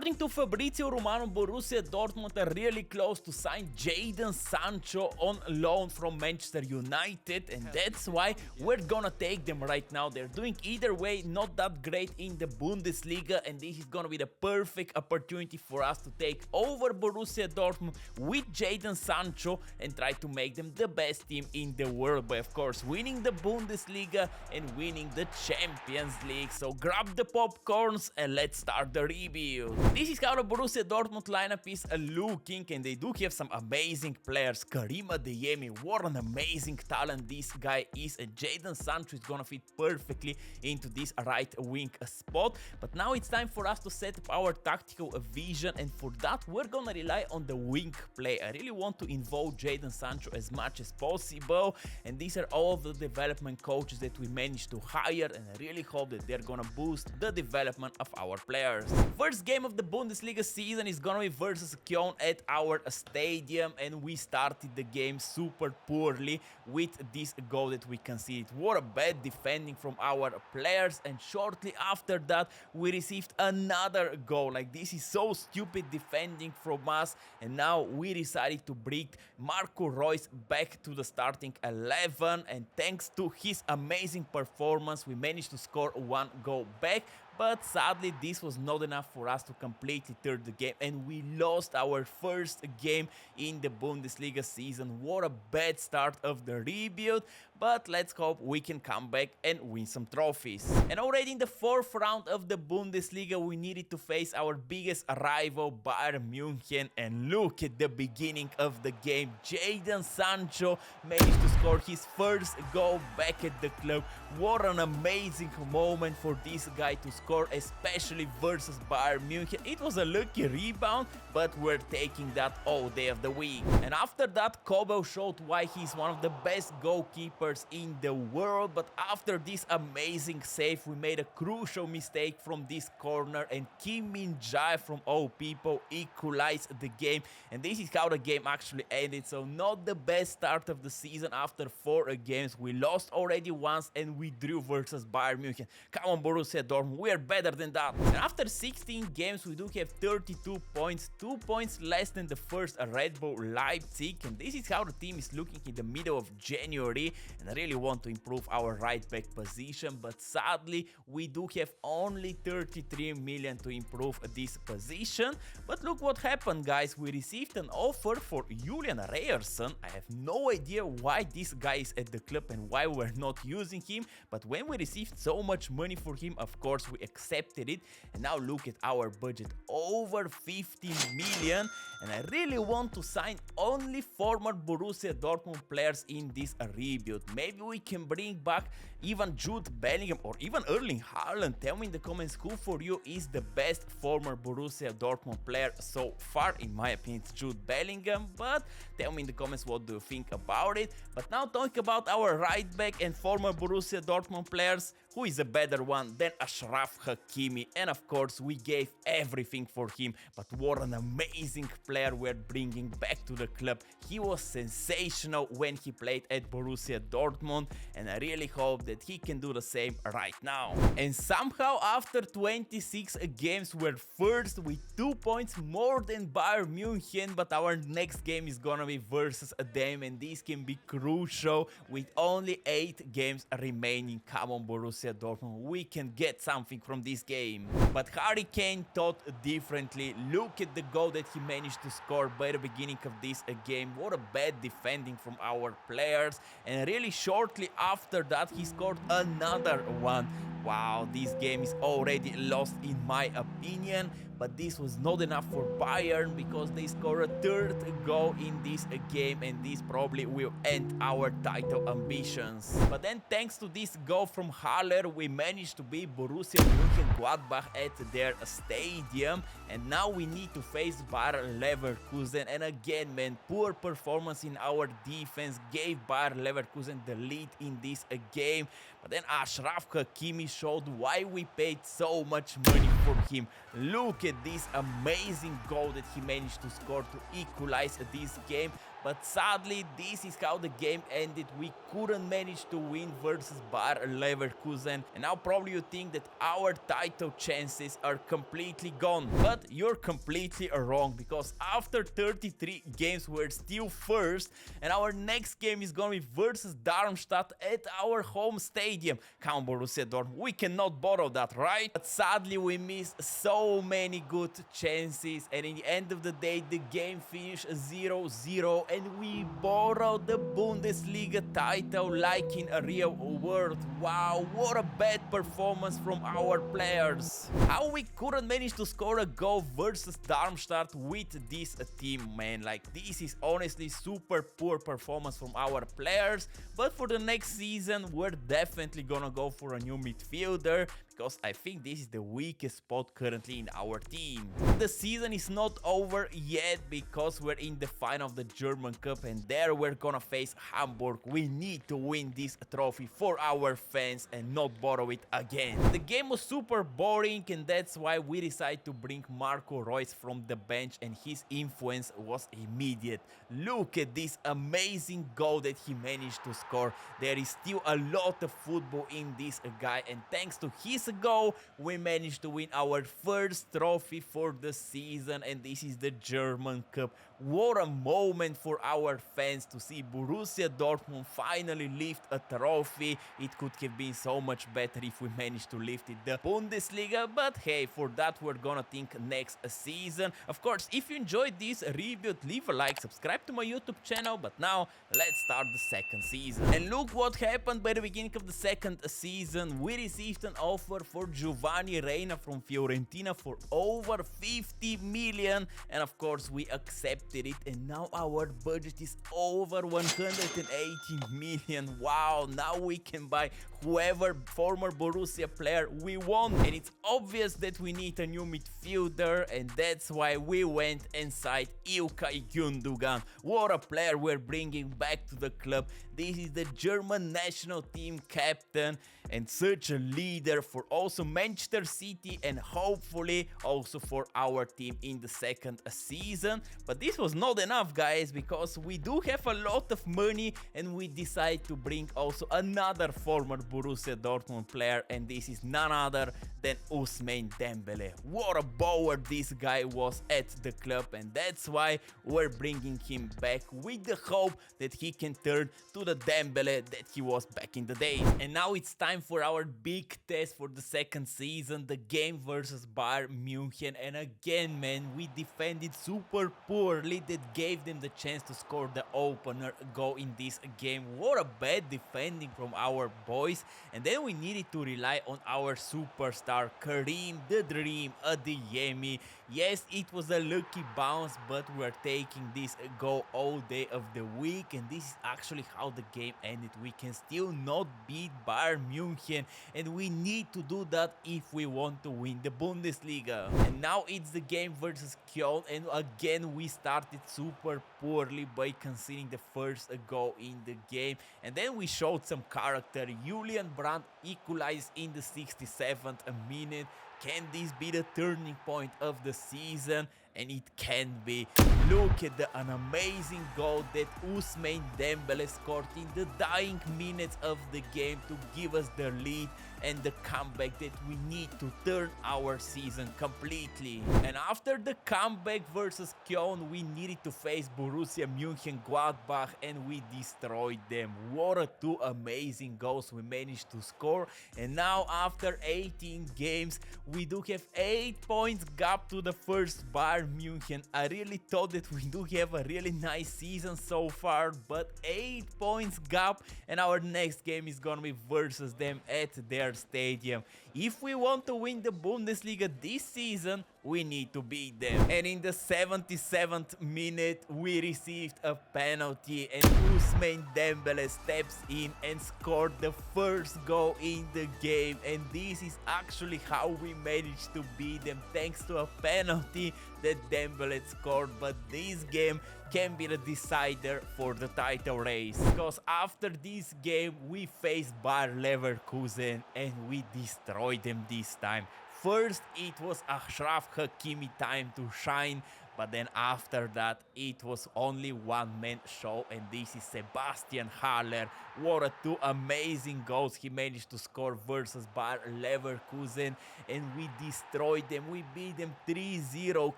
According to Fabrizio Romano, Borussia Dortmund are really close to sign Jadon Sancho on loan from Manchester United, and that's why we're gonna take them right now. They're doing either way not that great in the Bundesliga, and this is gonna be the perfect opportunity for us to take over Borussia Dortmund with Jadon Sancho and try to make them the best team in the world by, of course, winning the Bundesliga and winning the Champions League. So grab the popcorns and let's start the review. This is how the Borussia Dortmund lineup is looking, and they do have some amazing players. Karim Adeyemi, what an amazing talent this guy is, and Jadon Sancho is gonna fit perfectly into this right wing spot. But now it's time for us to set up our tactical vision, and for that we're gonna rely on the wing play. I really want to involve Jadon Sancho as much as possible, and these are all of the development coaches that we managed to hire, and I really hope that they're gonna boost the development of our players. First game of the Bundesliga season is gonna be versus Köln at our stadium, and we started the game super poorly with this goal that we conceded. What a bad defending from our players, and shortly after that we received another goal. Like, this is so stupid defending from us, and now we decided to bring Marco Reus back to the starting 11, and thanks to his amazing performance we managed to score one goal back. But sadly this was not enough for us to completely turn the game, and we lost our first game in the Bundesliga season. What a bad start of the rebuild, but let's hope we can come back and win some trophies. And already in the fourth round of the Bundesliga we needed to face our biggest rival Bayern München, and look at the beginning of the game. Jadon Sancho managed to score his first goal back at the club. What an amazing moment for this guy to score, especially versus Bayern München. It was a lucky rebound, but we're taking that all day of the week. And after that, Kobo showed why he's one of the best goalkeepers in the world. But after this amazing save, we made a crucial mistake from this corner, and Kim Min-jae from all people equalized the game. And this is how the game actually ended. So not the best start of the season. After 4 games, we lost already once and we drew versus Bayern München. Come on, Borussia Dortmund, we are better than that. And after 16 games we do have 32 points, 2 points less than the first Red Bull Leipzig, and this is how the team is looking in the middle of January. And I really want to improve our right back position, but sadly we do have only 33 million to improve this position. But look what happened, guys. We received an offer for Julian Ryerson. I have no idea why this guy is at the club and why we're not using him, but when we received so much money for him, of course we accepted it. And now look at our budget, over 15 million, and I really want to sign only former Borussia Dortmund players in this rebuild. Maybe we can bring back even Jude Bellingham or even Erling Haaland. Tell me in the comments who for you is the best former Borussia Dortmund player so far. In my opinion it's Jude Bellingham, but tell me in the comments what do you think about it. But now talking about our right back and former Borussia Dortmund players, who is a better one than Achraf Hakimi? And of course we gave everything for him, but what an amazing player we're bringing back to the club. He was sensational when he played at Borussia Dortmund, and I really hope that he can do the same right now. And somehow after 26 games we're first with 2 points more than Bayern München, but our next game is gonna be versus them, and this can be crucial with only 8 games remaining. Come on, Borussia Dortmund, we can get something from this game. But Harry Kane thought differently. Look at the goal that he managed to score by the beginning of this game. What a bad defending from our players, and really shortly after that he scored another one. Wow, this game is already lost in my opinion, but this was not enough for Bayern because they scored a third goal in this game, and this probably will end our title ambitions. But then thanks to this goal from Haller we managed to beat Borussia Mönchengladbach at their stadium, and now we need to face Bayer Leverkusen. And again, man, poor performance in our defense gave Bayer Leverkusen the lead in this game. But then Achraf Hakimi showed why we paid so much money for him. Look at this amazing goal that he managed to score to equalize this game. but sadly this is how the game ended. We couldn't manage to win versus Bayer Leverkusen, and now probably you think that our title chances are completely gone, but you're completely wrong, because after 33 games we're still first, and our next game is gonna be versus Darmstadt at our home stadium. Come on, Borussia Dortmund, we cannot borrow that, right? But sadly we missed so many good chances, and in the end of the day the game finished 0-0, and we borrowed the Bundesliga title like in a real world. Wow, what a bad performance from our players. How we couldn't manage to score a goal versus Darmstadt with this team, man. Like, this is honestly super poor performance from our players, but for the next season we're definitely gonna go for a new midfielder, because I think this is the weakest spot currently in our team. The season is not over yet, because we're in the final of the German Cup, and there we're gonna face Hamburg. We need to win this trophy for our fans and not borrow it again. The game was super boring, and that's why we decided to bring Marco Reus from the bench, and his influence was immediate. Look at this amazing goal that he managed to score. There is still a lot of football in this guy, and thanks to his goal we managed to win our first trophy for the season, and this is the German Cup. What a moment for our fans to see Borussia Dortmund finally lift a trophy. It could have been so much better if we managed to lift it the Bundesliga, but hey, for that we're gonna think next season. Of course, if you enjoyed this review, leave a like, subscribe to my YouTube channel, but now let's start the second season. And look what happened by the beginning of the second season. We received an offer for Giovanni Reina from Fiorentina for over 50 million, and of course we accepted it, and now our budget is over 180 million. Wow, now we can buy whoever former Borussia player we want, and it's obvious that we need a new midfielder, and that's why we went and signed İlkay Gündoğan. What a player we're bringing back to the club. This is the German national team captain and such a leader for also Manchester City, and hopefully also for our team in the second season. But this was not enough, guys, because we do have a lot of money, and we decided to bring also another former Borussia Dortmund player, and this is none other than Ousmane Dembele. What a baller this guy was at the club, and that's why we're bringing him back with the hope that he can turn to the Dembele that he was back in the days. And now it's time for our big test for the second season, the game versus Bayern München. And again, man, we defended super poorly. That gave them the chance to score the opener goal in this game. What a bad defending from our boys. And then we needed to rely on our superstar Karim the Dream Adeyemi. Yes, it was a lucky bounce, but we're taking this goal all day of the week, and this is actually how the game ended. We can still not beat Bayern München, and we need to do that if we want to win the Bundesliga. And now it's the game versus Köln, and again we started super poorly by conceding the first goal in the game, and then we showed some character. Julian Brandt equalized in the 67th minute. Can this be the turning point of the season? And it can be. Look at an amazing goal that Ousmane Dembele scored in the dying minutes of the game to give us the lead and the comeback that we need to turn our season completely. And after the comeback versus Köln, we needed to face Borussia Mönchengladbach, and we destroyed them. What a two amazing goals we managed to score. And now after 18 games, we do have 8 points gap to the first Bayern München. I really thought that we do have a really nice season so far, but 8 points gap, and our next game is gonna be versus them at their stadium. If we want to win the Bundesliga this season, we need to beat them. And in the 77th minute, we received a penalty, and Ousmane Dembele steps in and scored the first goal in the game. And this is actually how we managed to beat them, thanks to a penalty that Dembele scored. But this game can be the decider for the title race, because after this game we faced Bayer Leverkusen and we destroyed them this time. First, it was Achraf Hakimi time to shine, But then after that, it was only one-man show, and this is Sebastian Haller. What a two amazing goals he managed to score versus Bayer Leverkusen, and we destroyed them. We beat them 3-0,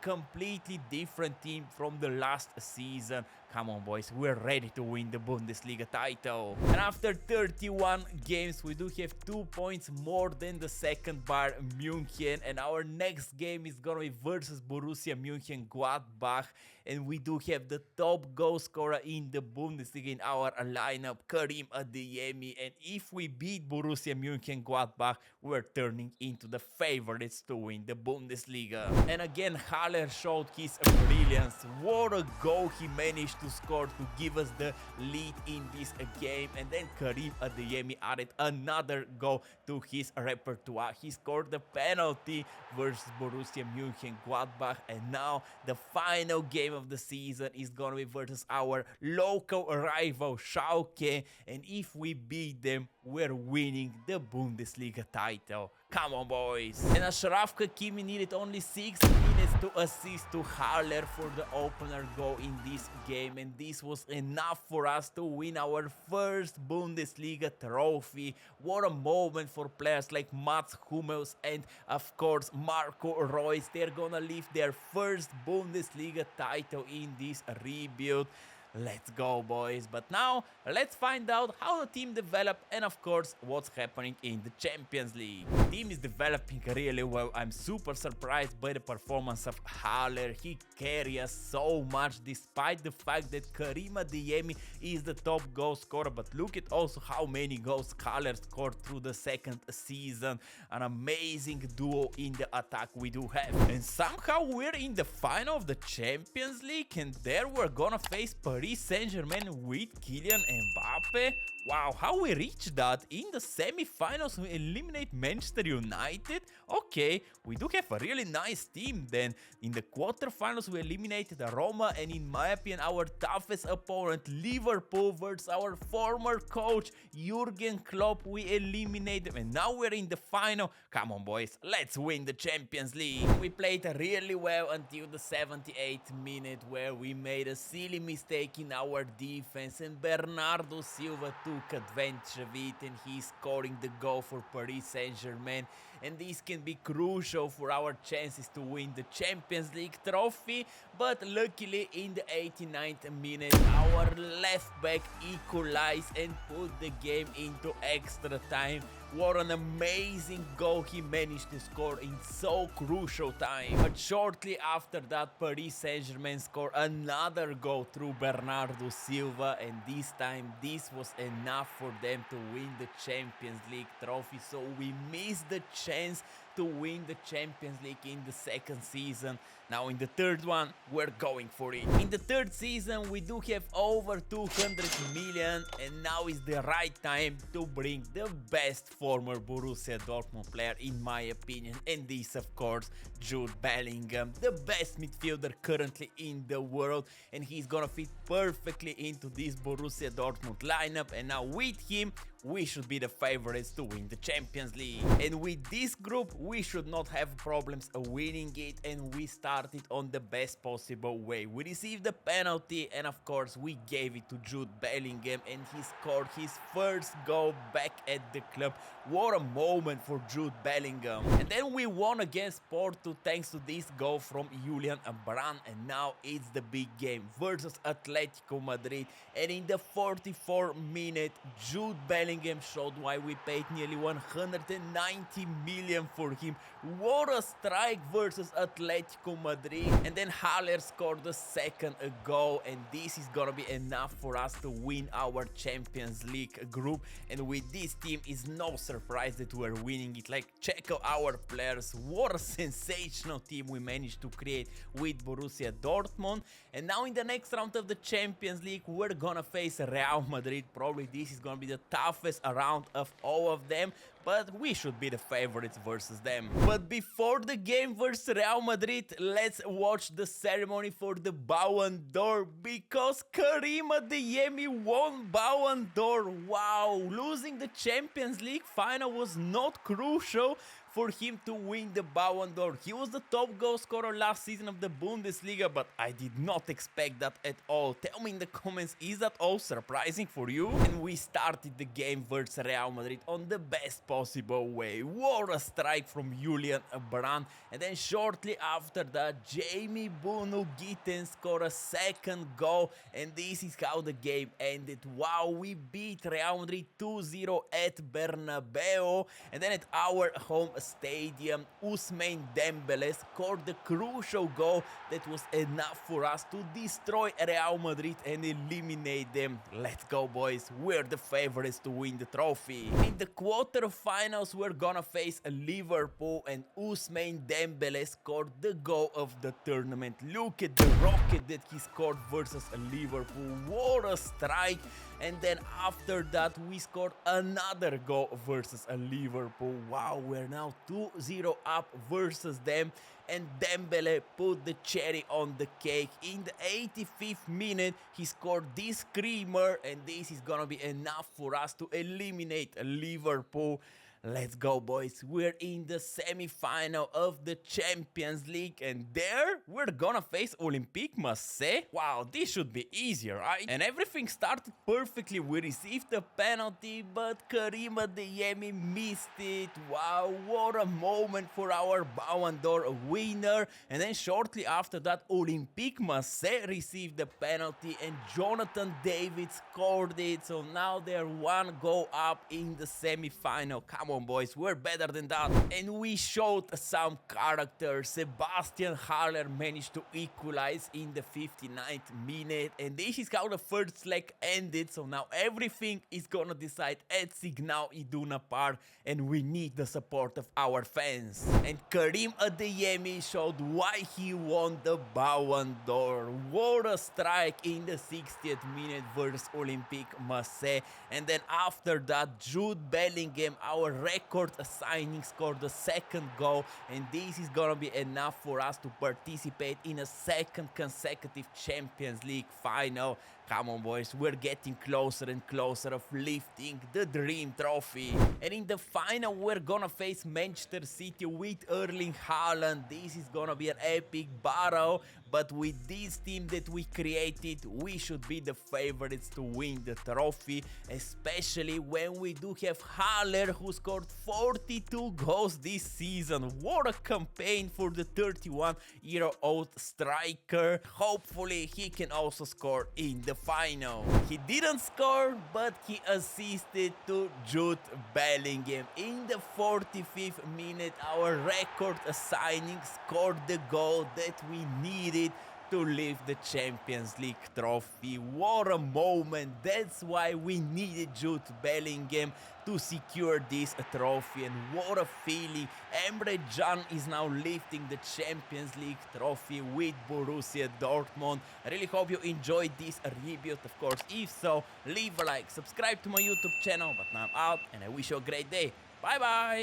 completely different team from the last season. Come on, boys, we're ready to win the Bundesliga title. And after 31 games, we do have 2 points more than the second Bayern München. And our next game is gonna be versus Borussia Mönchengladbach. And we do have the top goal scorer in the Bundesliga in our lineup, Karim Adeyemi. And if we beat Borussia Mönchengladbach, we're turning into the favorites to win the Bundesliga. And again, Haller showed his brilliance. What a goal he managed to score to give us the lead in this game. And then Karim Adeyemi added another goal to his repertoire. He scored the penalty versus Borussia Mönchengladbach. And now the final game of the season is gonna be versus our local rival Schalke, and if we beat them, we're winning the Bundesliga title. Come on, boys. And Ashraf Hakimi needed only 6 minutes to assist to Haller for the opener goal in this game, and this was enough for us to win our first Bundesliga trophy. What a moment for players like Mats Hummels and of course Marco Reus. They're gonna lift their first Bundesliga title in this rebuild. Let's go, boys. But now let's find out how the team developed and of course what's happening in the Champions League. The team is developing really well. I'm super surprised by the performance of Haller. He carries us so much despite the fact that Karim Adeyemi is the top goal scorer. But look at also how many goals Haller scored through the second season. An amazing duo in the attack we do have. And somehow we're in the final of the Champions League, and there we're gonna face Paris Saint-Germain with Kylian Mbappe. Wow, how we reached that? In the semi-finals we eliminate Manchester United? Okay, we do have a really nice team then. In the quarterfinals we eliminated Roma, and in my opinion our toughest opponent, Liverpool, versus our former coach Jurgen Klopp, we eliminated them, and now we're in the final. Come on, boys, let's win the Champions League. We played really well until the 78th minute, where we made a silly mistake in our defense, and Bernardo Silva took advantage of it, and he's scoring the goal for Paris Saint-Germain, and this can be crucial for our chances to win the Champions League trophy. But luckily in the 89th minute our left back equalized and put the game into extra time. What an amazing goal he managed to score in so crucial time. But shortly after that, Paris Saint-Germain scored another goal through Bernardo Silva, and this time this was enough for them to win the Champions League trophy. So we missed the chance to win the Champions League in the second season. Now in the third one, we're going for it. In the third season, we do have over 200 million, and now is the right time to bring the best former Borussia Dortmund player in my opinion, and this of course Jude Bellingham, the best midfielder currently in the world, and he's gonna fit perfectly into this Borussia Dortmund lineup, and now with him we should be the favorites to win the Champions League. And with this group we should not have problems winning it, and we started on the best possible way. We received the penalty, and of course we gave it to Jude Bellingham, and he scored his first goal back at the club. What a moment for Jude Bellingham. And then we won against Porto thanks to this goal from Julian Brandt, and now it's the big game versus Atletico Madrid. And in the 44th minute, Jude Bellingham showed why we paid nearly 190 million for him. What a strike versus Atletico Madrid. And then Haller scored the second goal, and this is gonna be enough for us to win our Champions League group. And with this team, it's no surprise that we're winning it. Like, check out our players. What a sensational team we managed to create with Borussia Dortmund. And now in the next round of the Champions League, we're gonna face Real Madrid. Probably this is gonna be the toughest round of all of them, but we should be the favorites versus them. But before the game versus Real Madrid, let's watch the ceremony for the Ballon d'Or, because Karim Adeyemi won Ballon d'Or. Wow, losing the Champions League final was not crucial for him to win the Ballon d'Or. He was the top goal scorer last season of the Bundesliga, but I did not expect that at all. Tell me in the comments, is that all surprising for you? And we started the game versus Real Madrid on the best possible way. What a strike from Julian Brandt. And then shortly after that, Jamie Bunu Gitten scored a second goal, and this is how the game ended. Wow, we beat Real Madrid 2-0 at Bernabeu, and then at our home stadium, Ousmane Dembele scored the crucial goal that was enough for us to destroy Real Madrid and eliminate them. Let's go, boys, we're the favorites to win the trophy. In the quarterfinals, we're gonna face Liverpool, and Ousmane Dembele scored the goal of the tournament. Look at the rocket that he scored versus Liverpool. What a strike! And then after that, we scored another goal versus Liverpool. Wow, we're now 2-0 up versus them, and Dembele put the cherry on the cake. In the 85th minute, he scored this screamer, and this is gonna be enough for us to eliminate Liverpool. Let's go, boys. We're in the semi-final of the Champions League, and there we're gonna face Olympique Marseille. Wow, this should be easier, right? And everything started perfectly. We received a penalty, but Karim Adeyemi missed it. Wow, what a moment for our Ballon d'Or winner. And then shortly after that, Olympique Marseille received the penalty, and Jonathan David scored it. So now they're one goal up in the semi-final. Come on, boys, we're better than that. And we showed some character. Sebastian Haller managed to equalize in the 59th minute, and this is how the first leg ended. So now everything is gonna decide at Signal Iduna Park, and we need the support of our fans. And Karim Adeyemi showed why he won the Ballon d'Or. What a strike in the 60th minute versus Olympique Marseille. And then after that, Jude Bellingham, our record signing, scored the second goal, and this is gonna be enough for us to participate in a second consecutive Champions League final. Come on, boys, we're getting closer and closer of lifting the dream trophy. And in the final, we're gonna face Manchester City with Erling Haaland. This is gonna be an epic battle, but with this team that we created, we should be the favorites to win the trophy, especially when we do have Haller, who scored 42 goals this season. What a campaign for the 31-year-old striker. Hopefully he can also score in the final. He didn't score, but he assisted to Jude Bellingham. In the 45th minute, our record signing scored the goal that we needed to lift the Champions League trophy. What a moment. That's why we needed Jude Bellingham to secure this trophy, and what a feeling. Emre Can is now lifting the Champions League trophy with Borussia Dortmund. I really hope you enjoyed this review. Of course, if so, leave a like, subscribe to my YouTube channel. But now I'm out, and I wish you a great day. Bye bye.